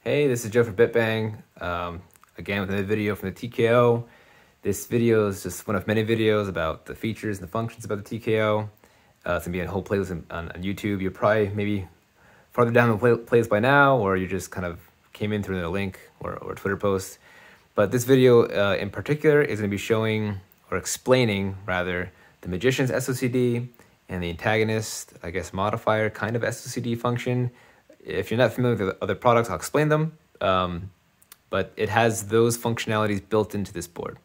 Hey, this is Joe from BitBang. Again with another video from the TKO. This video is just one of many videos about the features and the functions about the TKO. It's gonna be a whole playlist on YouTube. You're probably maybe farther down the playlist by now, or you just kind of came in through a link or a Twitter post. But this video in particular is gonna be showing or explaining rather the Magician's SOCD and the Antagonist, I guess, modifier kind of SOCD function. If you're not familiar with the other products, I'll explain them. But it has those functionalities built into this board.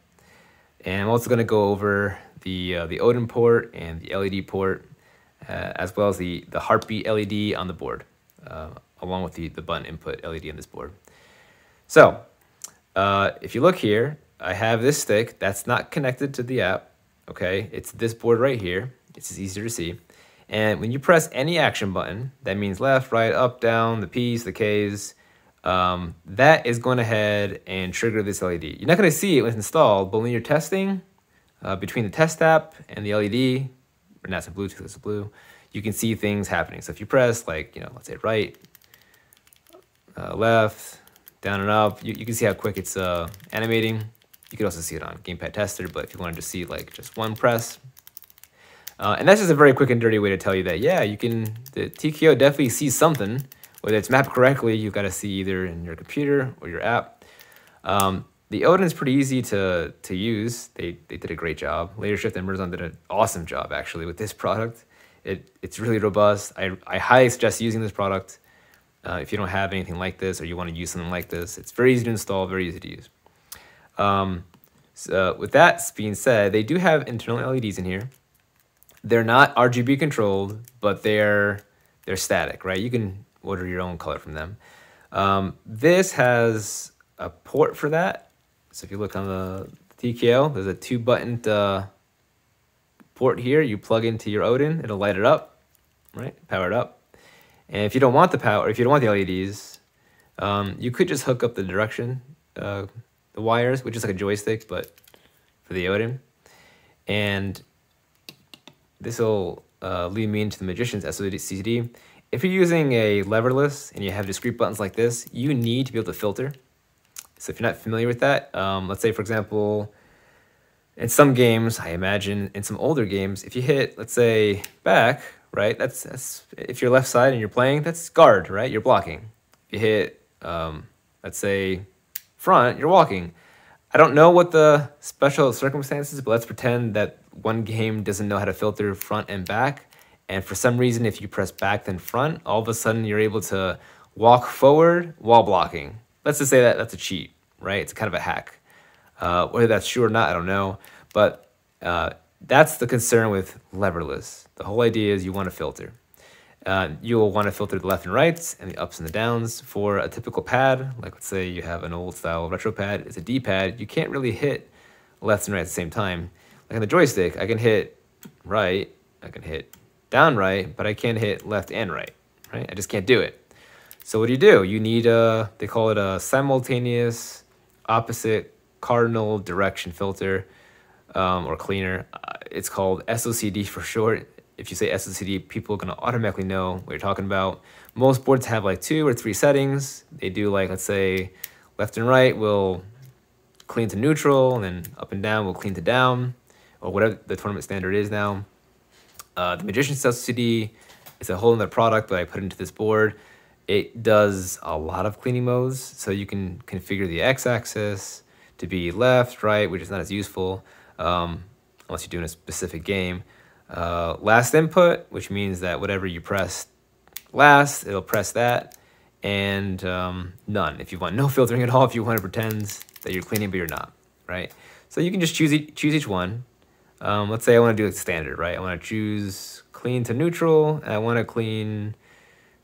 And I'm also going to go over the Odin port and the LED port, as well as the heartbeat LED on the board, along with the button input LED on this board. So if you look here, I have this stick that's not connected to the app. Okay, it's this board right here. It's just easier to see. And when you press any action button, that means left, right, up, down, the P's, the K's, that is going ahead and trigger this LED. You're not going to see it when it's installed, but when you're testing between the test app and the LED, or not some Bluetooth, it's blue, you can see things happening. So if you press, like, let's say right, left, down and up, you can see how quick it's animating. You can also see it on Gamepad Tester, but if you wanted to see like just one press, and that's just a very quick and dirty way to tell you that, yeah, the TKO definitely sees something. Whether it's mapped correctly, you've got to see either in your computer or your app. The Odin is pretty easy to use. They did a great job. Leadership and Merzon did an awesome job, actually, with this product. It's really robust. I highly suggest using this product if you don't have anything like this or you want to use something like this. It's very easy to install, very easy to use. So with that being said, they do have internal LEDs in here. They're not RGB controlled, but they're static, right? You can order your own color from them. This has a port for that. So if you look on the TKO, there's a 2-button port here. You plug into your Odin, it'll light it up, right? Power it up. And if you don't want the power, if you don't want the LEDs, you could just hook up the direction, the wires, which is like a joystick, but for the Odin. And this will lead me into the Magician's SOCD. If you're using a leverless and you have discrete buttons like this, you need to be able to filter. So if you're not familiar with that, let's say, for example, in some games, I imagine in some older games, if you hit, let's say, back, right? That's if you're left side and you're playing, that's guard, right? You're blocking. If you hit, let's say, front, you're walking. I don't know what the special circumstances, but let's pretend that one game doesn't know how to filter front and back. And for some reason, if you press back then front, all of a sudden you're able to walk forward while blocking. Let's just say that that's a cheat, right? It's kind of a hack. Whether that's true or not, I don't know. But that's the concern with leverless. The whole idea is you want to filter. You'll want to filter the left and rights and the ups and the downs. For a typical pad, like let's say you have an old style retro pad, it's a D-pad, you can't really hit left and right at the same time. Like on the joystick, I can hit right, I can hit down right, but I can't hit left and right? I just can't do it. So what do? You need they call it a simultaneous opposite cardinal direction filter or cleaner. It's called SOCD for short. If you say SOCD, people are going to automatically know what you're talking about. Most boards have like 2 or 3 settings. They do like, let's say, left and right will clean to neutral, and then up and down will clean to down, or whatever the tournament standard is now. The Magician's SOCD is a whole other product that I put into this board. It does a lot of cleaning modes, so you can configure the x-axis to be left, right, which is not as useful unless you're doing a specific game. Last input, which means that whatever you press last, it'll press that, and none. If you want no filtering at all, if you want to pretend that you're cleaning but you're not, right? So you can just choose each one. Let's say I want to do it standard, right? I want to choose clean to neutral, and I want to clean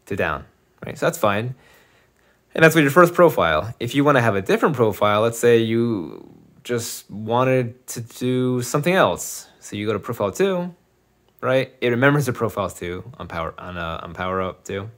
to down, right? So that's fine. And that's with your first profile. If you want to have a different profile, let's say you just wanted to do something else. So you go to profile 2, right? It remembers the profiles too on power up too,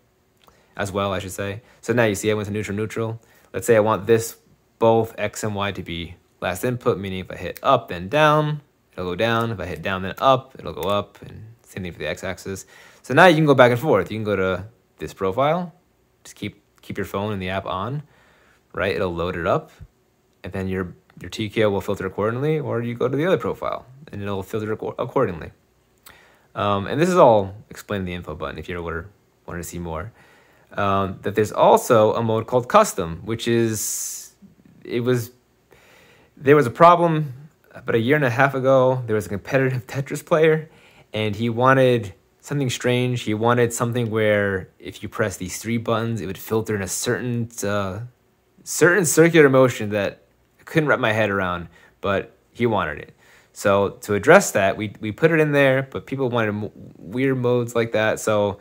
as well, I should say. So now you see I went to neutral, neutral. Let's say I want this both X and Y to be last input, meaning if I hit up, then down, it'll go down. If I hit down, then up, it'll go up. And same thing for the x-axis. So now you can go back and forth. You can go to this profile, just keep keep your phone and the app on, right? It'll load it up, and then your TKO will filter accordingly, or you go to the other profile and it'll filter accordingly. And this is all explained in the info button if you ever wanted to see more. That there's also a mode called custom, which is, there was a problem about 1.5 years ago. There was a competitive Tetris player, and he wanted something strange. He wanted something where if you press these 3 buttons, it would filter in a certain circular motion that I couldn't wrap my head around, but he wanted it. So to address that, we put it in there, but people wanted weird modes like that. So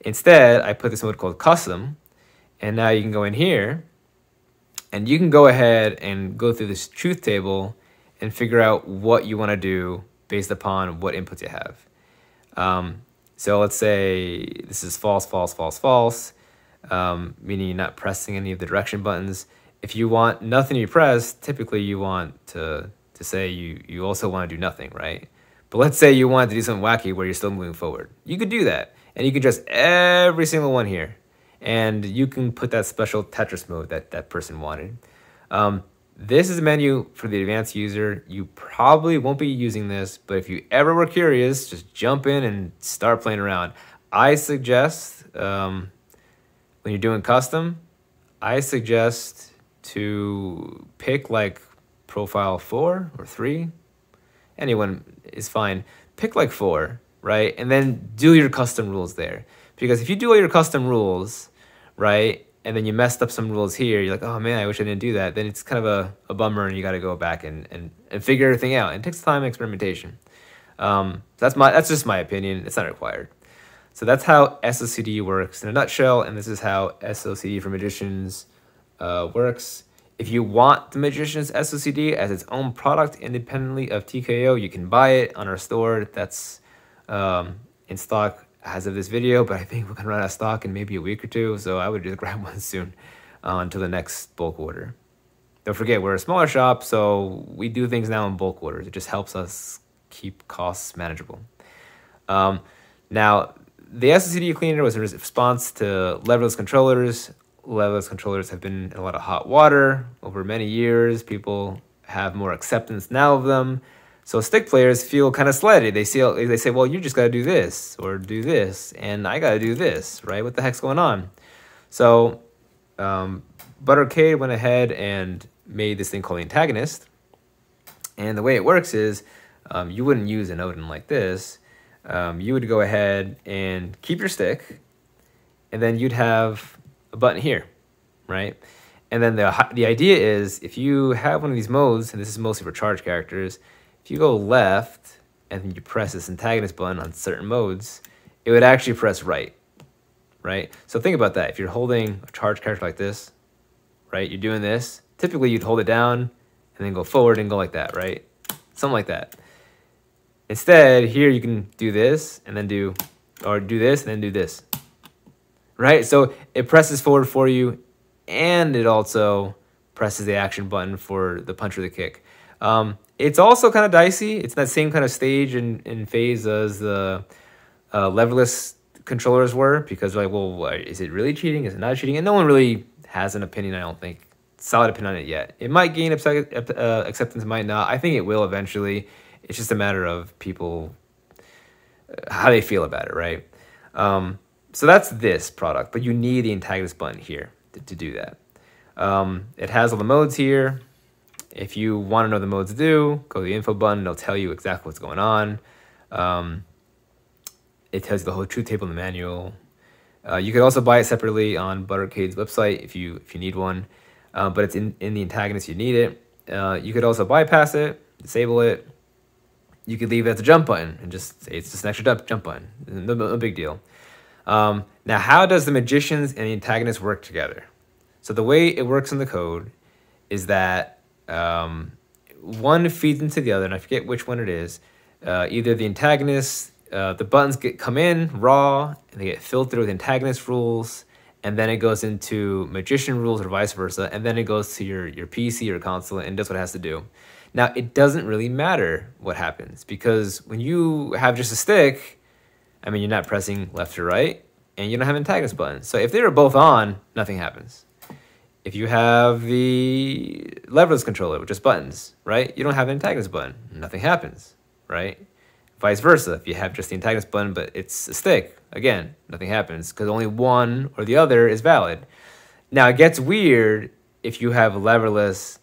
instead, I put this mode called custom, and now you can go in here, and you can go ahead and go through this truth table and figure out what you want to do based upon what inputs you have. So let's say this is false, false, false, false, meaning you're not pressing any of the direction buttons. If you want nothing to be pressed, typically you want to say you also want to do nothing, right? But let's say you want to do something wacky where you're still moving forward. You could do that, and you can adjust every single one here, and you can put that special Tetris mode that person wanted. This is a menu for the advanced user. You probably won't be using this, but if you ever were curious, just jump in and start playing around. I suggest, when you're doing custom, I suggest to pick like profile 4 or 3. Anyone is fine. Pick like 4, right? And then do your custom rules there. Because if you do all your custom rules, right, and then you messed up some rules here, you're like, oh man, I wish I didn't do that. Then it's kind of a bummer, and you got to go back and figure everything out. It takes time and experimentation. That's just my opinion. It's not required. So that's how SOCD works in a nutshell, and this is how SOCD for Magicians works. If you want the Magicians SOCD as its own product independently of TKO, you can buy it on our store. That's in stock as of this video, but I think we're gonna run out of stock in maybe a week or 2, so I would just grab one soon until the next bulk order. Don't forget, we're a smaller shop, so we do things now in bulk orders. It just helps us keep costs manageable. Now, the SOCD cleaner was in response to leverless controllers. Leverless controllers have been in a lot of hot water over many years. People have more acceptance now of them. So stick players feel kind of slighted. They say, well, you just got to do this or do this, and I got to do this, right? What the heck's going on? So Buttercade went ahead and made this thing called the Antagonist. And the way it works is you wouldn't use an Odin like this. You would go ahead and keep your stick, and then you'd have a button here, right? And then the idea is if you have one of these modes, and this is mostly for charge characters, if you go left and then you press this Antagonist button on certain modes, it would actually press right, right? So think about that. If you're holding a charge character like this, right, you're doing this, typically you'd hold it down and then go forward and go like that, right? Something like that. Instead, here you can do this and then do this and then do this, right? So it presses forward for you, and it also presses the action button for the punch or the kick. It's also kind of dicey. It's that same kind of stage and phase as the leverless controllers were, because like, well, is it really cheating? Is it not cheating? And no one really has an opinion, I don't think. Solid opinion on it yet. It might gain acceptance, it might not. I think it will eventually. It's just a matter of people, how they feel about it, right? So that's this product, but you need the Antagonist button here to do that. It has all the modes here. If you want to know the modes do, go to the info button. It'll tell you exactly what's going on. It tells you the whole truth table in the manual. You could also buy it separately on Buttercade's website if you need one, but it's in the Antagonist. You need it. You could also bypass it, disable it. You could leave it as a jump button and just say it's just an extra jump button. No big deal. Now, how does the Magicians and the Antagonist work together? So the way it works in the code is that one feeds into the other, and I forget which one it is. Either the Antagonist, the buttons come in raw, and they get filtered with Antagonist rules, and then it goes into Magician rules or vice versa, and then it goes to your PC or console and does what it has to do. Now, it doesn't really matter what happens, because when you have just a stick, I mean, you're not pressing left or right, and you don't have an antagonist button. So if they were both on, nothing happens. If you have the leverless controller with just buttons, right? You don't have an antagonist button, nothing happens, right? Vice versa, if you have just the antagonist button, but it's a stick, again, nothing happens because only one or the other is valid. Now it gets weird if you have leverless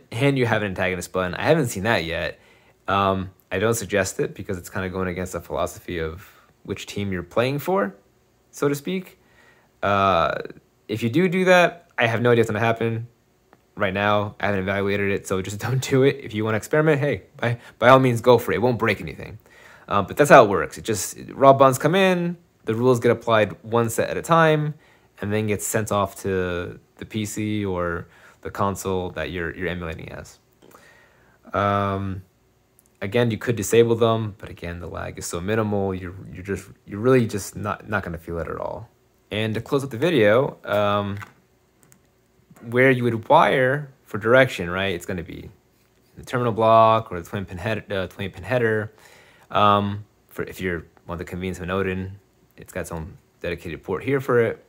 and you have an antagonist button. I haven't seen that yet. I don't suggest it because it's kind of going against the philosophy of which team you're playing for, so to speak. If you do that, I have no idea what's going to happen right now. I haven't evaluated it, so just don't do it. If you want to experiment, hey, by all means, go for it. It won't break anything. But that's how it works. It just, raw buttons come in, the rules get applied one set at a time, and then gets sent off to the PC or the console that you're emulating as. Again, you could disable them, but again, the lag is so minimal, you're really just not going to feel it at all. And to close up the video, where you would wire for direction, right? It's going to be the terminal block or the twin pin header. For if you want the convenience of an Odin, it's got its own dedicated port here for it.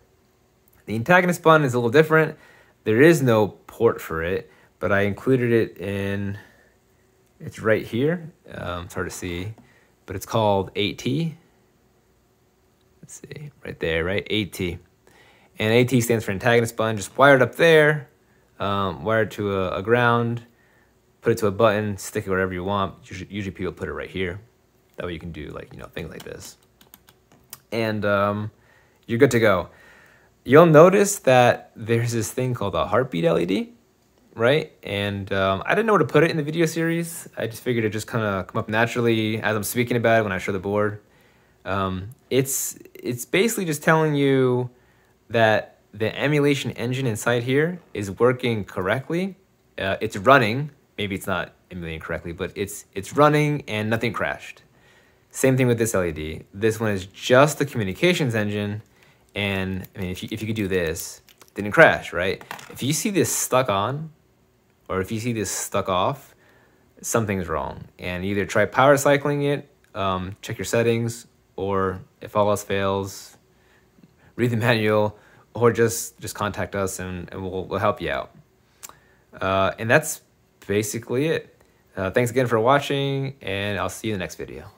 The antagonist button is a little different. There is no port for it, but I included it in, it's right here. It's hard to see, but it's called AT. Let's see, right there, right? AT. And AT stands for antagonist button. Just wire it up there, wire it to a ground, put it to a button, stick it wherever you want. Usually people put it right here. That way you can do like, things like this. And you're good to go. You'll notice that there's this thing called a heartbeat LED, right? And I didn't know where to put it in the video series. I just figured it'd just kind of come up naturally as I'm speaking about it when I show the board. It's basically just telling you that the emulation engine inside here is working correctly. It's running. Maybe it's not emulating correctly, but it's running and nothing crashed. Same thing with this LED. This one is just the communications engine. And I mean, if you could do this, it didn't crash, right? If you see this stuck on, or if you see this stuck off, something's wrong. And either try power cycling it, check your settings, or if all else fails, read the manual, or just contact us and we'll help you out. And that's basically it. Thanks again for watching, and I'll see you in the next video.